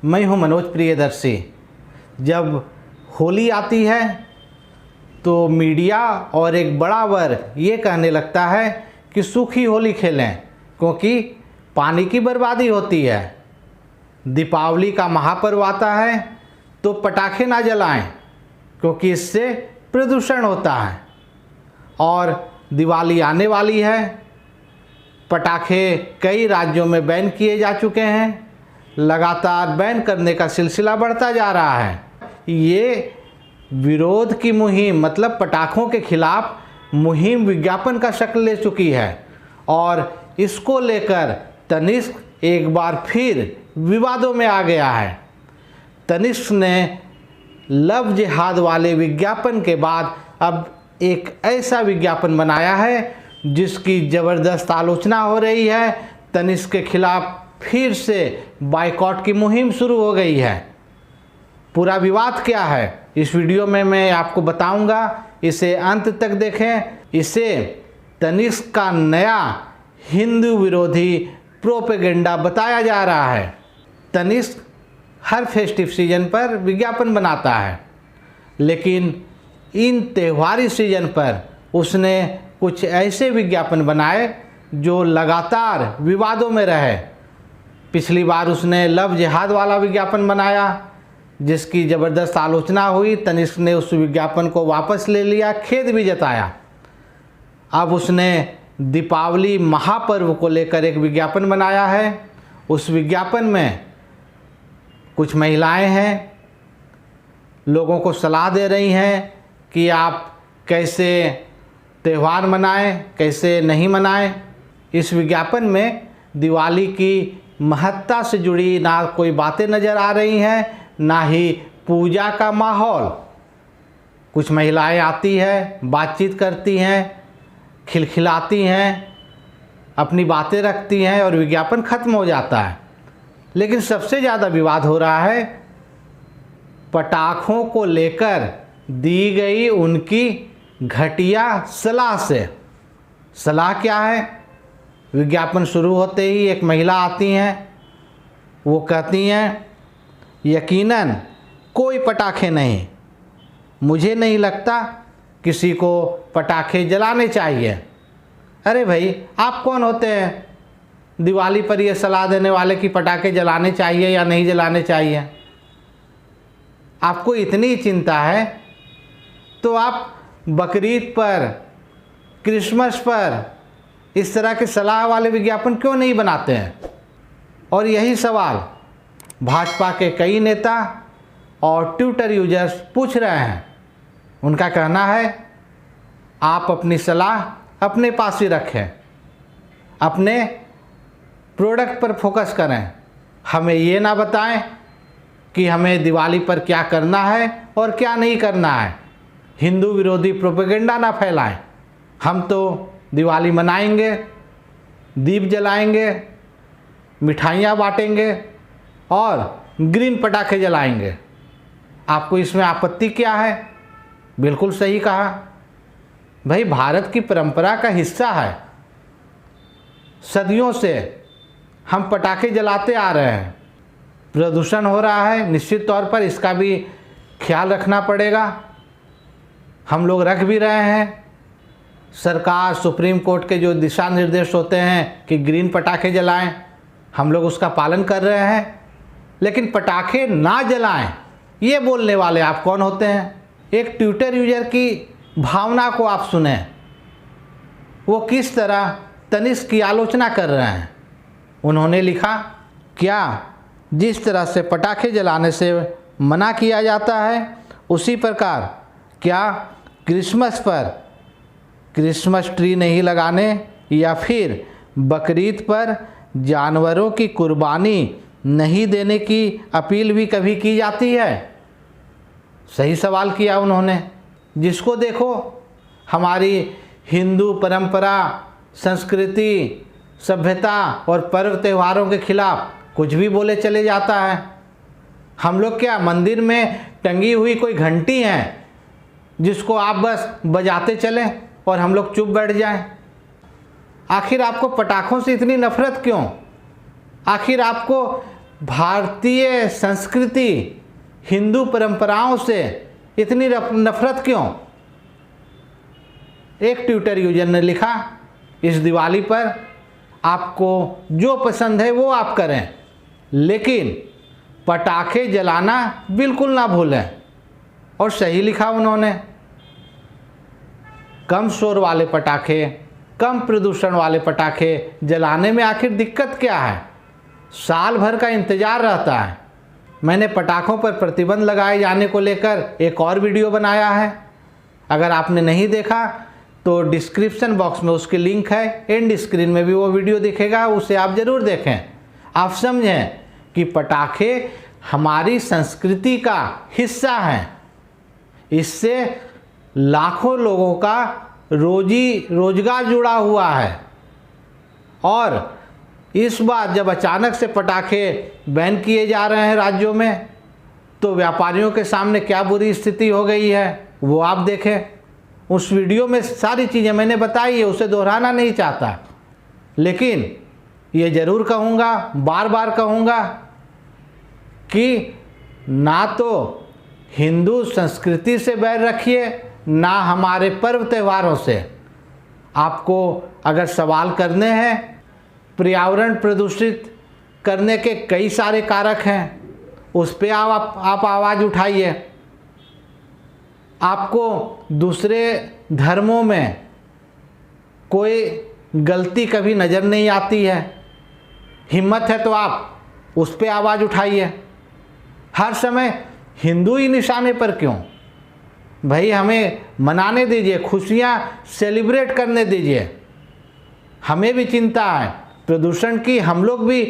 मैं हूं मनोज प्रियदर्शी। जब होली आती है तो मीडिया और एक बड़ा वर्ग ये कहने लगता है कि सूखी होली खेलें क्योंकि पानी की बर्बादी होती है। दीपावली का महापर्व आता है तो पटाखे ना जलाएं क्योंकि इससे प्रदूषण होता है। और दिवाली आने वाली है, पटाखे कई राज्यों में बैन किए जा चुके हैं, लगातार बैन करने का सिलसिला बढ़ता जा रहा है। ये विरोध की मुहिम मतलब पटाखों के खिलाफ मुहिम विज्ञापन का शक्ल ले चुकी है और इसको लेकर तनिष्क एक बार फिर विवादों में आ गया है। तनिष्क ने लव जिहाद वाले विज्ञापन के बाद अब एक ऐसा विज्ञापन बनाया है जिसकी ज़बरदस्त आलोचना हो रही है। तनिष्क के खिलाफ फिर से बाइकॉट की मुहिम शुरू हो गई है। पूरा विवाद क्या है इस वीडियो में मैं आपको बताऊंगा, इसे अंत तक देखें। इसे तनिष्क का नया हिंदू विरोधी प्रोपेगेंडा बताया जा रहा है। तनिष्क हर फेस्टिव सीजन पर विज्ञापन बनाता है, लेकिन इन त्योहारी सीजन पर उसने कुछ ऐसे विज्ञापन बनाए जो लगातार विवादों में रहे। पिछली बार उसने लव जिहाद वाला विज्ञापन बनाया जिसकी ज़बरदस्त आलोचना हुई। तनिष्क ने उस विज्ञापन को वापस ले लिया, खेद भी जताया। अब उसने दीपावली महापर्व को लेकर एक विज्ञापन बनाया है। उस विज्ञापन में कुछ महिलाएं हैं, लोगों को सलाह दे रही हैं कि आप कैसे त्यौहार मनाएं, कैसे नहीं मनाएं। इस विज्ञापन में दिवाली की महत्ता से जुड़ी ना कोई बातें नज़र आ रही हैं, ना ही पूजा का माहौल। कुछ महिलाएं आती हैं, बातचीत करती हैं, खिलखिलाती हैं, अपनी बातें रखती हैं और विज्ञापन ख़त्म हो जाता है। लेकिन सबसे ज़्यादा विवाद हो रहा है पटाखों को लेकर दी गई उनकी घटिया सलाह से। सलाह क्या है? विज्ञापन शुरू होते ही एक महिला आती हैं, वो कहती हैं यकीनन कोई पटाखे नहीं, मुझे नहीं लगता किसी को पटाखे जलाने चाहिए। अरे भाई, आप कौन होते हैं दिवाली पर ये सलाह देने वाले कि पटाखे जलाने चाहिए या नहीं जलाने चाहिए? आपको इतनी चिंता है तो आप बकरीद पर, क्रिसमस पर इस तरह के सलाह वाले विज्ञापन क्यों नहीं बनाते हैं? और यही सवाल भाजपा के कई नेता और ट्विटर यूजर्स पूछ रहे हैं। उनका कहना है आप अपनी सलाह अपने पास ही रखें, अपने प्रोडक्ट पर फोकस करें, हमें ये ना बताएं कि हमें दिवाली पर क्या करना है और क्या नहीं करना है। हिंदू विरोधी प्रोपेगेंडा ना फैलाएं। हम तो दिवाली मनाएंगे, दीप जलाएंगे, मिठाइयाँ बांटेंगे और ग्रीन पटाखे जलाएंगे। आपको इसमें आपत्ति क्या है? बिल्कुल सही कहा भाई, भारत की परंपरा का हिस्सा है। सदियों से हम पटाखे जलाते आ रहे हैं। प्रदूषण हो रहा है, निश्चित तौर पर इसका भी ख्याल रखना पड़ेगा। हम लोग रख भी रहे हैं। सरकार, सुप्रीम कोर्ट के जो दिशा निर्देश होते हैं कि ग्रीन पटाखे जलाएं, हम लोग उसका पालन कर रहे हैं। लेकिन पटाखे ना जलाएं ये बोलने वाले आप कौन होते हैं? एक ट्विटर यूजर की भावना को आप सुने, वो किस तरह तनिष्क की आलोचना कर रहे हैं। उन्होंने लिखा, क्या जिस तरह से पटाखे जलाने से मना किया जाता है उसी प्रकार क्या क्रिसमस पर क्रिसमस ट्री नहीं लगाने या फिर बकरीद पर जानवरों की कुर्बानी नहीं देने की अपील भी कभी की जाती है? सही सवाल किया उन्होंने। जिसको देखो हमारी हिंदू परंपरा, संस्कृति, सभ्यता और पर्व त्योहारों के खिलाफ कुछ भी बोले चले जाता है। हम लोग क्या मंदिर में टंगी हुई कोई घंटी है जिसको आप बस बजाते चलें और हम लोग चुप बैठ जाएं? आखिर आपको पटाखों से इतनी नफरत क्यों? आखिर आपको भारतीय संस्कृति, हिंदू परंपराओं से इतनी नफरत क्यों? एक ट्विटर यूजर ने लिखा, इस दिवाली पर आपको जो पसंद है वो आप करें, लेकिन पटाखे जलाना बिल्कुल ना भूलें। और सही लिखा उन्होंने। कम शोर वाले पटाखे, कम प्रदूषण वाले पटाखे जलाने में आखिर दिक्कत क्या है? साल भर का इंतज़ार रहता है। मैंने पटाखों पर प्रतिबंध लगाए जाने को लेकर एक और वीडियो बनाया है, अगर आपने नहीं देखा तो डिस्क्रिप्शन बॉक्स में उसकी लिंक है, एंड स्क्रीन में भी वो वीडियो दिखेगा, उसे आप ज़रूर देखें। आप समझें कि पटाखे हमारी संस्कृति का हिस्सा हैं। इससे लाखों लोगों का रोजगार जुड़ा हुआ है। और इस बार जब अचानक से पटाखे बैन किए जा रहे हैं राज्यों में, तो व्यापारियों के सामने क्या बुरी स्थिति हो गई है वो आप देखें। उस वीडियो में सारी चीज़ें मैंने बताई है, उसे दोहराना नहीं चाहता, लेकिन ये ज़रूर कहूँगा, बार बार कहूँगा कि ना तो हिंदू संस्कृति से बैर रखिए, ना हमारे पर्व त्योहारों से। आपको अगर सवाल करने हैं, पर्यावरण प्रदूषित करने के कई सारे कारक हैं, उस पर आप आवाज़ उठाइए। आपको दूसरे धर्मों में कोई गलती कभी नज़र नहीं आती है, हिम्मत है तो आप उस पर आवाज़ उठाइए। हर समय हिंदू ही निशाने पर क्यों? भाई हमें मनाने दीजिए, खुशियाँ सेलिब्रेट करने दीजिए। हमें भी चिंता है प्रदूषण की, हम लोग भी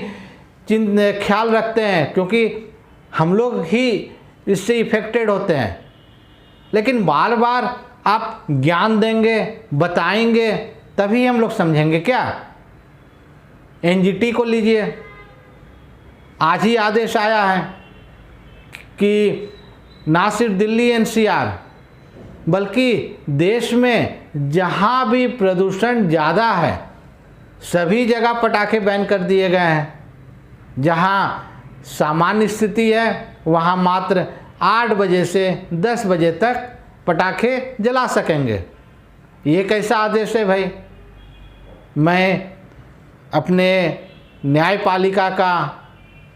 ख्याल रखते हैं, क्योंकि हम लोग ही इससे इफेक्टेड होते हैं। लेकिन बार बार आप ज्ञान देंगे, बताएंगे, तभी हम लोग समझेंगे क्या? एनजीटी को लीजिए, आज ही आदेश आया है कि ना सिर्फ दिल्ली एनसीआर बल्कि देश में जहाँ भी प्रदूषण ज़्यादा है सभी जगह पटाखे बैन कर दिए गए हैं। जहाँ सामान्य स्थिति है वहाँ मात्र 8 बजे से 10 बजे तक पटाखे जला सकेंगे। ये कैसा आदेश है भाई? मैं अपने न्यायपालिका का,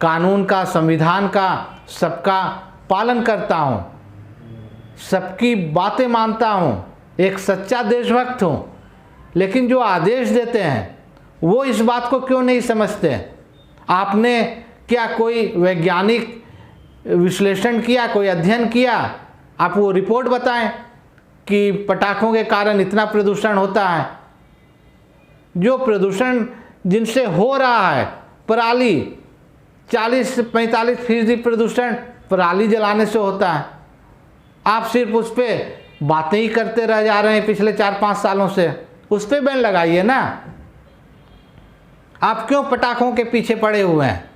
कानून का, संविधान का सबका पालन करता हूँ, सबकी बातें मानता हूँ, एक सच्चा देशभक्त हूँ, लेकिन जो आदेश देते हैं वो इस बात को क्यों नहीं समझते? आपने क्या कोई वैज्ञानिक विश्लेषण किया, कोई अध्ययन किया? आप वो रिपोर्ट बताएं कि पटाखों के कारण इतना प्रदूषण होता है। जो प्रदूषण जिनसे हो रहा है, पराली, 40 से 45% प्रदूषण पराली जलाने से होता है। आप सिर्फ उस पर बातें ही करते रह जा रहे हैं पिछले 4-5 सालों से। उस पर बैन लगाइए ना। आप क्यों पटाखों के पीछे पड़े हुए हैं?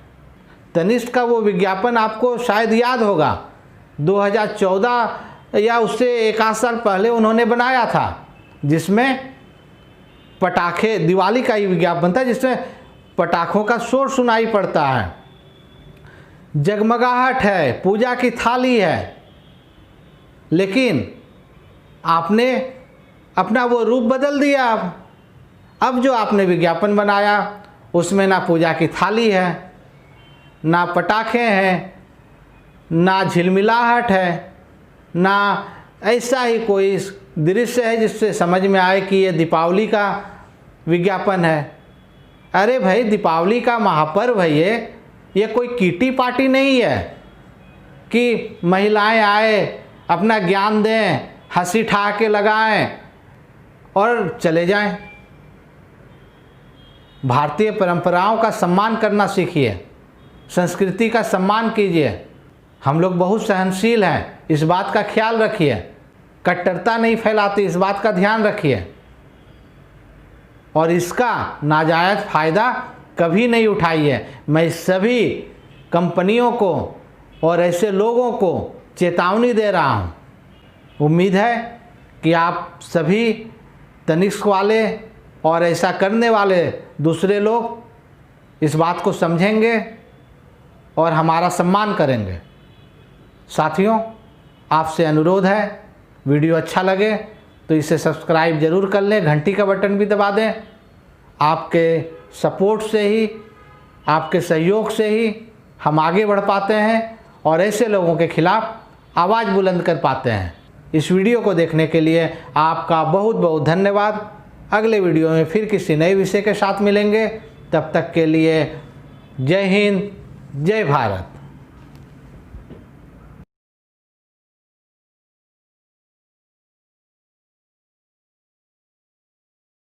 तनिष्क का वो विज्ञापन आपको शायद याद होगा, 2014 या उससे 1 साल पहले उन्होंने बनाया था, जिसमें पटाखे, दिवाली का ही विज्ञापन था, जिसमें पटाखों का शोर सुनाई पड़ता है, जगमगाहट है, पूजा की थाली है। लेकिन आपने अपना वो रूप बदल दिया। अब जो आपने विज्ञापन बनाया उसमें ना पूजा की थाली है, ना पटाखे हैं, ना झिलमिलाहट है, ना ऐसा ही कोई दृश्य है जिससे समझ में आए कि ये दीपावली का विज्ञापन है। अरे भाई, दीपावली का महापर्व है ये कोई किटी पार्टी नहीं है कि महिलाएं आए, अपना ज्ञान दें, हंसी ठहाके लगाएं और चले जाएं। भारतीय परंपराओं का सम्मान करना सीखिए, संस्कृति का सम्मान कीजिए। हम लोग बहुत सहनशील हैं, इस बात का ख्याल रखिए। कट्टरता नहीं फैलाती, इस बात का ध्यान रखिए। और इसका नाजायज़ फ़ायदा कभी नहीं उठाइए। मैं सभी कंपनियों को और ऐसे लोगों को चेतावनी दे रहा हूँ। उम्मीद है कि आप सभी तनिष्क वाले और ऐसा करने वाले दूसरे लोग इस बात को समझेंगे और हमारा सम्मान करेंगे। साथियों, आपसे अनुरोध है, वीडियो अच्छा लगे तो इसे सब्सक्राइब ज़रूर कर लें, घंटी का बटन भी दबा दें। आपके सपोर्ट से ही, आपके सहयोग से ही हम आगे बढ़ पाते हैं और ऐसे लोगों के खिलाफ आवाज़ बुलंद कर पाते हैं। इस वीडियो को देखने के लिए आपका बहुत बहुत धन्यवाद। अगले वीडियो में फिर किसी नए विषय के साथ मिलेंगे। तब तक के लिए जय हिंद, जय भारत।